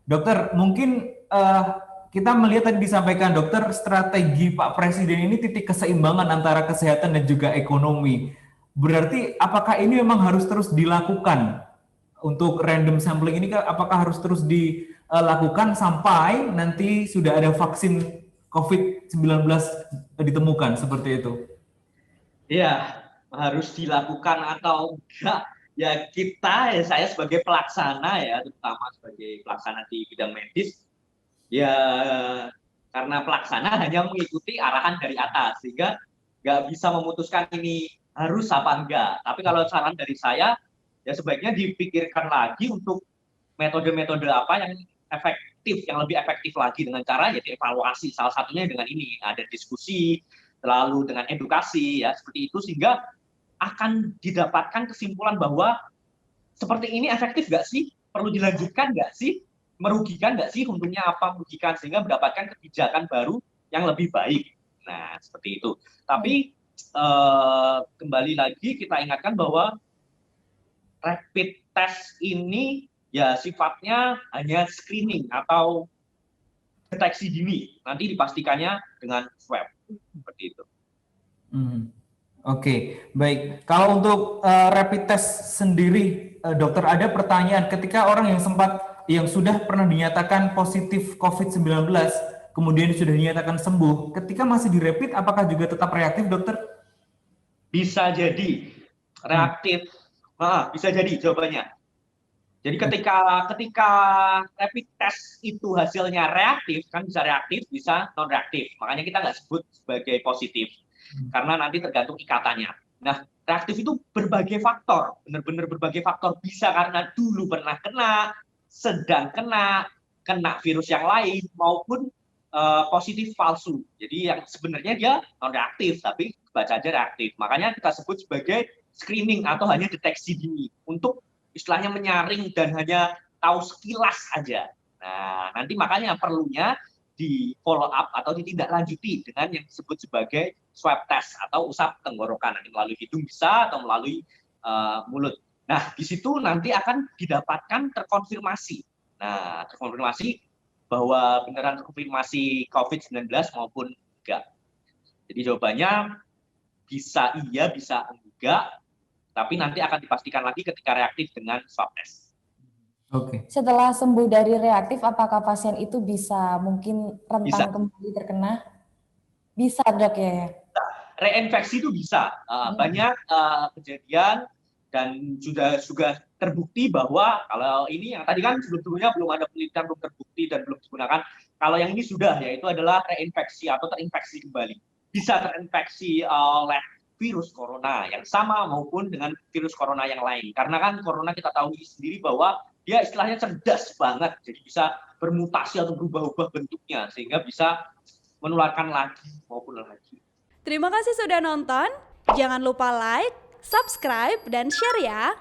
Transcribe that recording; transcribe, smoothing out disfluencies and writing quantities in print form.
Dokter, mungkin kita melihat tadi disampaikan dokter strategi Pak Presiden ini titik keseimbangan antara kesehatan dan juga ekonomi. Berarti apakah ini memang harus terus dilakukan untuk random sampling ini? Apakah harus terus dilakukan sampai nanti sudah ada vaksin COVID-19 ditemukan seperti itu? Ya, harus dilakukan atau enggak, ya kita, ya saya sebagai pelaksana ya, terutama sebagai pelaksana di bidang medis, ya karena pelaksana hanya mengikuti arahan dari atas, sehingga nggak bisa memutuskan ini harus apa enggak. Tapi kalau saran dari saya, ya sebaiknya dipikirkan lagi untuk metode-metode apa yang efektif, yang lebih efektif lagi dengan cara ya dievaluasi. Salah satunya dengan ini, ada diskusi, lalu dengan edukasi, ya seperti itu, sehingga akan didapatkan kesimpulan bahwa seperti ini efektif nggak sih, perlu dilanjutkan nggak sih, merugikan nggak sih, untungnya apa, merugikan, sehingga mendapatkan kebijakan baru yang lebih baik. Nah, seperti itu. Tapi kembali lagi kita ingatkan bahwa rapid test ini ya sifatnya hanya screening atau deteksi dini. Nanti dipastikannya dengan swab, seperti itu. Oke, baik. Kalau untuk rapid test sendiri, dokter, ada pertanyaan ketika orang yang sudah pernah dinyatakan positif COVID-19, kemudian sudah dinyatakan sembuh, ketika masih di rapid, apakah juga tetap reaktif, dokter? Bisa jadi reaktif, bisa jadi jawabannya. Jadi ketika rapid test itu hasilnya reaktif, kan bisa reaktif, bisa non reaktif. Makanya kita nggak sebut sebagai positif, karena nanti tergantung ikatannya. Nah, reaktif itu berbagai faktor, benar-benar berbagai faktor. Bisa karena dulu pernah kena, sedang kena virus yang lain, maupun positif palsu. Jadi yang sebenarnya dia non reaktif, tapi baca aja reaktif. Makanya kita sebut sebagai screening atau hanya deteksi dini untuk istilahnya menyaring dan hanya tahu sekilas aja. Nah, nanti makanya perlunya di follow up atau ditindaklanjuti dengan yang disebut sebagai swab test atau usap tenggorokan, nanti melalui hidung bisa atau melalui mulut. Nah, di situ nanti akan didapatkan terkonfirmasi. Nah, terkonfirmasi bahwa beneran terkonfirmasi COVID-19 maupun enggak. Jadi jawabannya bisa iya, bisa enggak, tapi nanti akan dipastikan lagi ketika reaktif dengan swab test. Oke. Setelah sembuh dari reaktif, apakah pasien itu bisa mungkin rentan kembali terkena? Bisa, dok ya? Reinfeksi itu bisa. Banyak kejadian dan sudah terbukti bahwa kalau ini yang tadi kan sebelumnya belum ada penelitian, belum terbukti dan belum digunakan. Kalau yang ini sudah, yaitu adalah reinfeksi atau terinfeksi kembali. Bisa terinfeksi oleh virus corona yang sama maupun dengan virus corona yang lain. Karena kan corona kita tahu sendiri bahwa dia istilahnya cerdas banget, jadi bisa bermutasi atau berubah-ubah bentuknya sehingga bisa menularkan lagi maupun lagi. Terima kasih sudah nonton. Jangan lupa like, subscribe, dan share ya.